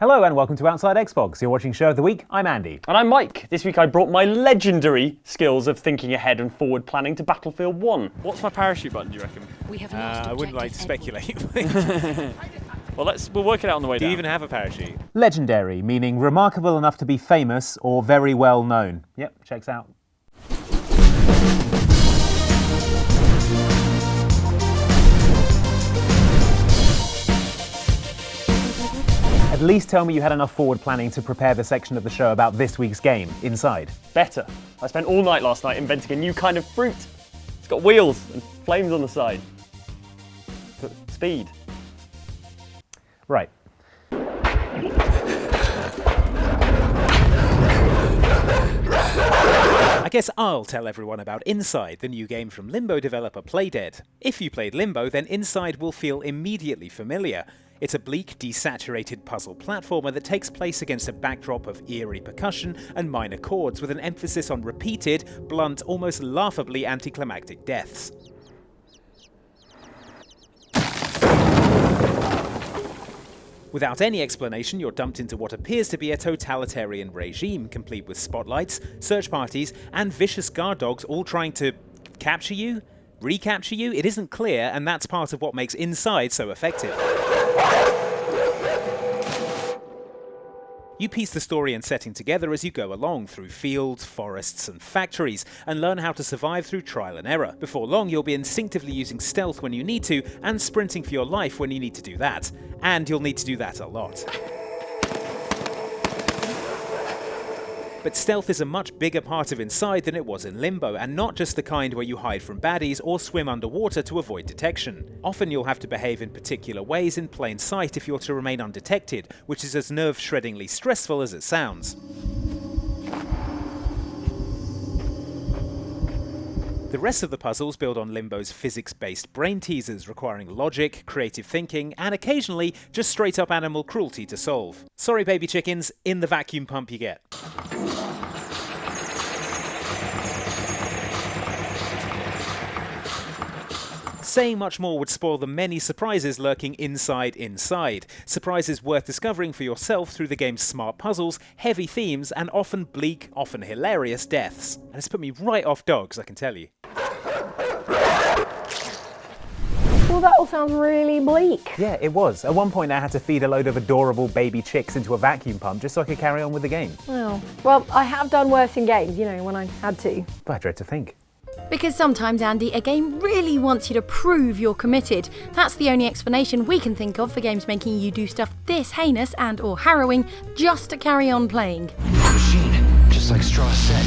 Hello and welcome to Outsidexbox. You're watching Show of the Week. I'm Andy. And I'm Mike. This week I brought my legendary skills of thinking ahead and forward planning to Battlefield 1. What's my parachute button, do you reckon? We have lost I wouldn't like to speculate. Well, we'll work it out on the way Do down. you even have a parachute? Legendary, meaning remarkable enough to be famous or very well known. Yep, checks out. At least tell me you had enough forward planning to prepare the section of the show about this week's game, Inside. Better. I spent all night last night inventing a new kind of fruit. It's got wheels and flames on the side. For speed. Right. I guess I'll tell everyone about Inside, the new game from Limbo developer Playdead. If you played Limbo, then Inside will feel immediately familiar. It's a bleak, desaturated puzzle platformer that takes place against a backdrop of eerie percussion and minor chords with an emphasis on repeated, blunt, almost laughably anticlimactic deaths. Without any explanation, you're dumped into what appears to be a totalitarian regime, complete with spotlights, search parties, and vicious guard dogs all trying to capture you? Recapture you? It isn't clear, and that's part of what makes Inside so effective. You piece the story and setting together as you go along through fields, forests, and factories, and learn how to survive through trial and error. Before long, you'll be instinctively using stealth when you need to, and sprinting for your life when you need to do that. And you'll need to do that a lot. But stealth is a much bigger part of Inside than it was in Limbo, and not just the kind where you hide from baddies or swim underwater to avoid detection. Often you'll have to behave in particular ways in plain sight if you're to remain undetected, which is as nerve-shreddingly stressful as it sounds. The rest of the puzzles build on Limbo's physics-based brain teasers requiring logic, creative thinking, and occasionally just straight-up animal cruelty to solve. Sorry baby chickens, in the vacuum pump you get. Saying much more would spoil the many surprises lurking inside. Surprises worth discovering for yourself through the game's smart puzzles, heavy themes, and often bleak, often hilarious deaths. And it's put me right off dogs, I can tell you. Well, that all sounds really bleak. Yeah, it was. At one point I had to feed a load of adorable baby chicks into a vacuum pump just so I could carry on with the game. Oh, well, I have done worse in games, you know, when I had to. But I dread to think. Because sometimes, Andy, a game really wants you to prove you're committed. That's the only explanation we can think of for games making you do stuff this heinous and or harrowing just to carry on playing. Machine, just like Straw said.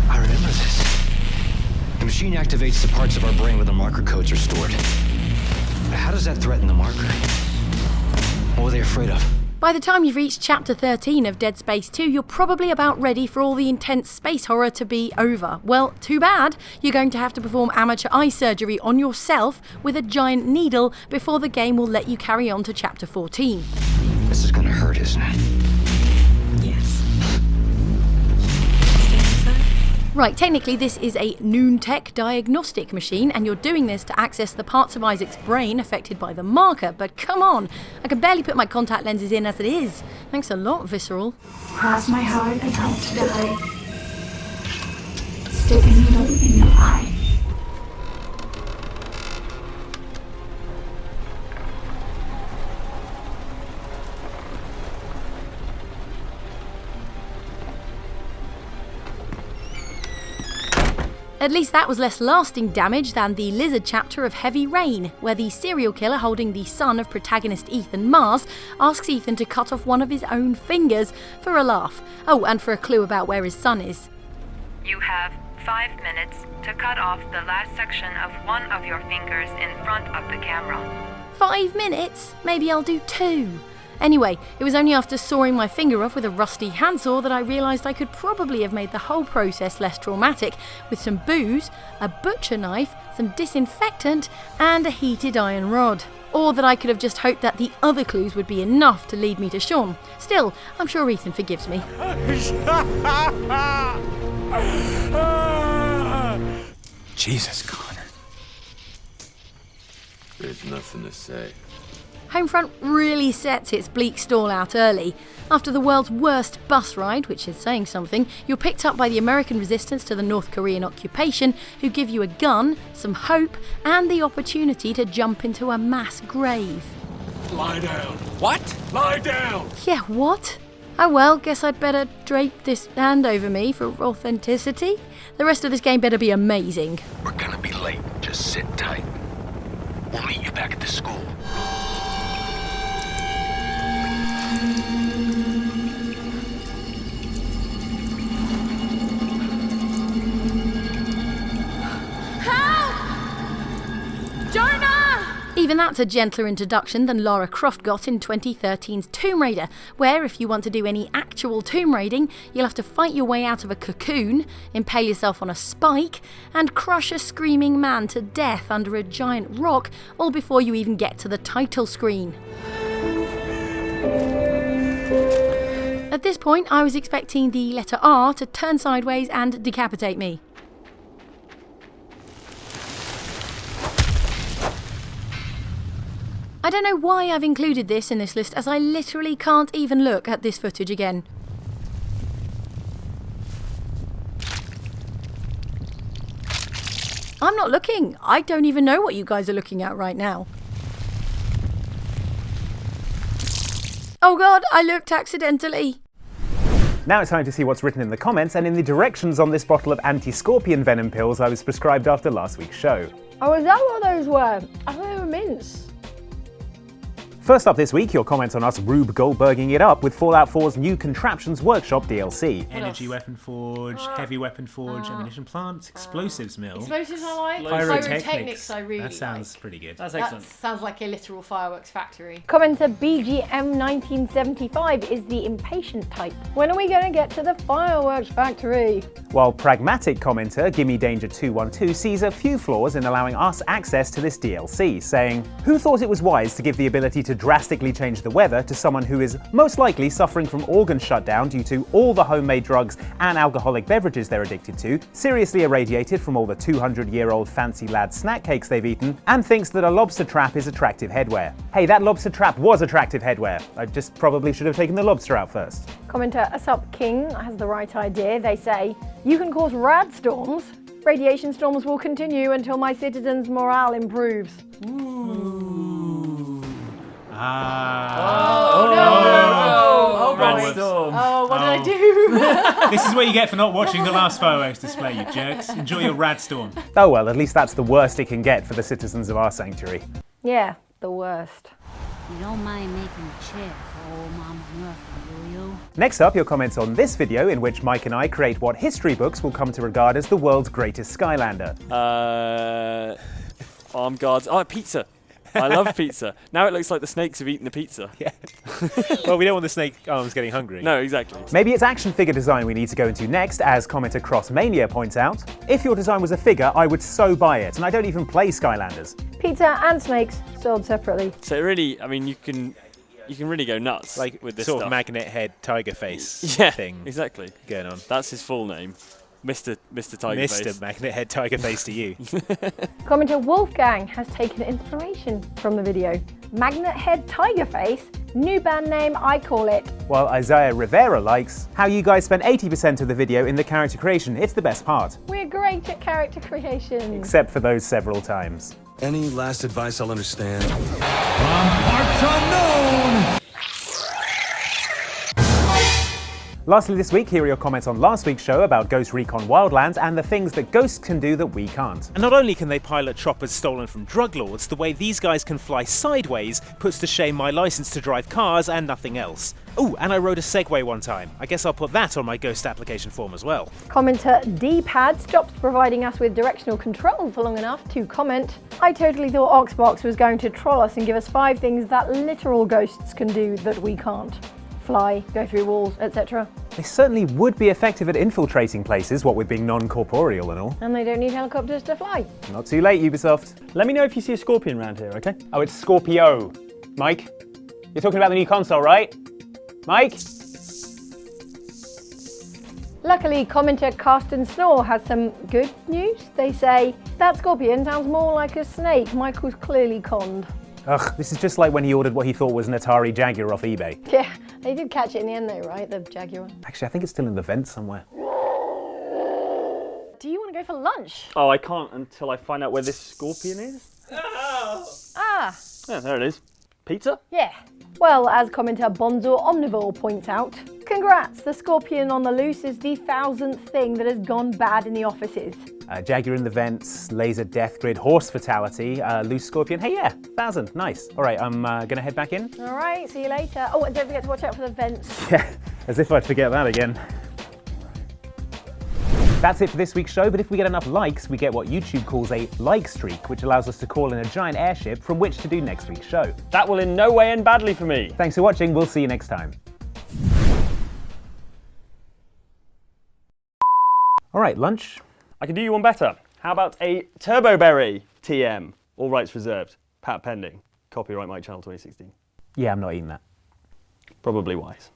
I remember this. The machine activates the parts of our brain where the marker codes are stored. How does that threaten the marker? What were they afraid of? By the time you've reached Chapter 13 of Dead Space 2, you're probably about ready for all the intense space horror to be over. Well, too bad. You're going to have to perform amateur eye surgery on yourself with a giant needle before the game will let you carry on to Chapter 14. This is gonna hurt, isn't it? Yes. Right, technically this is a Noontech diagnostic machine, and you're doing this to access the parts of Isaac's brain affected by the marker, but come on, I can barely put my contact lenses in as it is. Thanks a lot, Visceral. Cross my heart and hope to die. Stick a needle in your eye. At least that was less lasting damage than the Lizard chapter of Heavy Rain, where the serial killer holding the son of protagonist Ethan Mars asks Ethan to cut off one of his own fingers for a laugh. Oh, and for a clue about where his son is. You have 5 minutes to cut off the last section of one of your fingers in front of the camera. 5 minutes? Maybe I'll do 2. Anyway, it was only after sawing my finger off with a rusty handsaw that I realised I could probably have made the whole process less traumatic with some booze, a butcher knife, some disinfectant, and a heated iron rod. Or that I could have just hoped that the other clues would be enough to lead me to Sean. Still, I'm sure Ethan forgives me. Jesus, Connor. There's nothing to say. Homefront really sets its bleak stall out early. After the world's worst bus ride, which is saying something, you're picked up by the American resistance to the North Korean occupation, who give you a gun, some hope, and the opportunity to jump into a mass grave. Lie down. What? Lie down! Yeah, what? Oh well, guess I'd better drape this hand over me for authenticity. The rest of this game better be amazing. We're gonna be late. Just sit tight. We'll meet you back at the school. Even that's a gentler introduction than Lara Croft got in 2013's Tomb Raider, where if you want to do any actual tomb raiding, you'll have to fight your way out of a cocoon, impale yourself on a spike, and crush a screaming man to death under a giant rock, all before you even get to the title screen. At this point, I was expecting the letter R to turn sideways and decapitate me. I don't know why I've included this in this list, as I literally can't even look at this footage again. I'm not looking. I don't even know what you guys are looking at right now. Oh god, I looked accidentally. Now it's time to see what's written in the comments and in the directions on this bottle of anti-scorpion venom pills I was prescribed after last week's show. Oh, is that what those were? I thought they were mints. First up this week, your comments on us Rube Goldberging it up with Fallout 4's new Contraptions Workshop DLC. Energy weapon forge, heavy weapon forge, ammunition plant, explosives mill. Explosives I like. Pyrotechnics I really That sounds pretty good. That's excellent. That sounds like a literal fireworks factory. Commenter BGM1975 is the impatient type. When are we going to get to the fireworks factory? While pragmatic commenter Gimme Danger 212 sees a few flaws in allowing us access to this DLC, saying, "Who thought it was wise to give the ability to drastically change the weather to someone who is most likely suffering from organ shutdown due to all the homemade drugs and alcoholic beverages they're addicted to, seriously irradiated from all the 200-year-old fancy lad snack cakes they've eaten, and thinks that a lobster trap is attractive headwear? Hey, that lobster trap was attractive headwear. I just probably should have taken the lobster out first." Commenter Asup King has the right idea. They say, "You can cause rad storms. Radiation storms will continue until my citizens' morale improves." Brainstorm. Oh, what did I do? This is what you get for not watching the last fireworks display, you jerks. Enjoy your rad storm. Oh well, at least that's the worst it can get for the citizens of our sanctuary. Yeah, the worst. You don't mind making a chair for old Mama Murphy, do you? Next up, your comments on this video in which Mike and I create what history books will come to regard as the world's greatest Skylander. Armed guards. Oh, pizza. I love pizza. Now it looks like the snakes have eaten the pizza. Yeah. Well, we don't want the snake arms getting hungry. No, exactly. Maybe it's action figure design we need to go into next, as commenter Crossmania points out. If your design was a figure, I would so buy it, and I don't even play Skylanders. Pizza and snakes sold separately. So really, I mean, you can really go nuts Like with this sort stuff. of magnet head tiger face thing exactly. going on. That's his full name. Mr. Tigerface. Mr. Magnet Head Tiger Face to you. Commenter Wolfgang has taken inspiration from the video. Magnet Head Tiger Face, new band name, I call it. While Isaiah Rivera likes how you guys spent 80% of the video in the character creation. It's the best part. We're great at character creation. Except for those several times. Any last advice I'll understand? Lastly this week, here are your comments on last week's show about Ghost Recon Wildlands and the things that ghosts can do that we can't. And not only can they pilot choppers stolen from drug lords, the way these guys can fly sideways puts to shame my license to drive cars and nothing else. Oh, and I rode a Segway one time. I guess I'll put that on my ghost application form as well. Commenter D-Pad stops providing us with directional control for long enough to comment, "I totally thought Oxbox was going to troll us and give us 5 things that literal ghosts can do that we can't. Fly, go through walls, etc. They certainly would be effective at infiltrating places, what with being non-corporeal and all. And they don't need helicopters to fly." Not too late, Ubisoft. Let me know if you see a scorpion around here, okay? Oh, it's Scorpio. Mike? You're talking about the new console, right? Mike? Luckily, commenter Carsten Snore has some good news. They say, "That scorpion sounds more like a snake. Michael's clearly conned." Ugh, this is just like when he ordered what he thought was an Atari Jaguar off eBay. Yeah, they did catch it in the end though, right? The Jaguar. Actually, I think it's still in the vent somewhere. Do you want to go for lunch? Oh, I can't until I find out where this scorpion is. Ah. Yeah, there it is. Pizza? Yeah. Well, as commenter Bonzo Omnivore points out, congrats, the scorpion on the loose is the 1000th thing that has gone bad in the offices. Jaguar in the vents, laser death grid, horse fatality, loose scorpion. Hey, yeah, 1000, nice. All right, I'm gonna head back in. All right, see you later. Oh, and don't forget to watch out for the vents. Yeah, as if I'd forget that again. That's it for this week's show, but if we get enough likes, we get what YouTube calls a like streak, which allows us to call in a giant airship from which to do next week's show. That will in no way end badly for me. Thanks for watching, we'll see you next time. All right, lunch. I can do you one better. How about a Turbo Berry TM? All rights reserved. Pat pending. Copyright My Channel 2016. Yeah, I'm not eating that. Probably wise.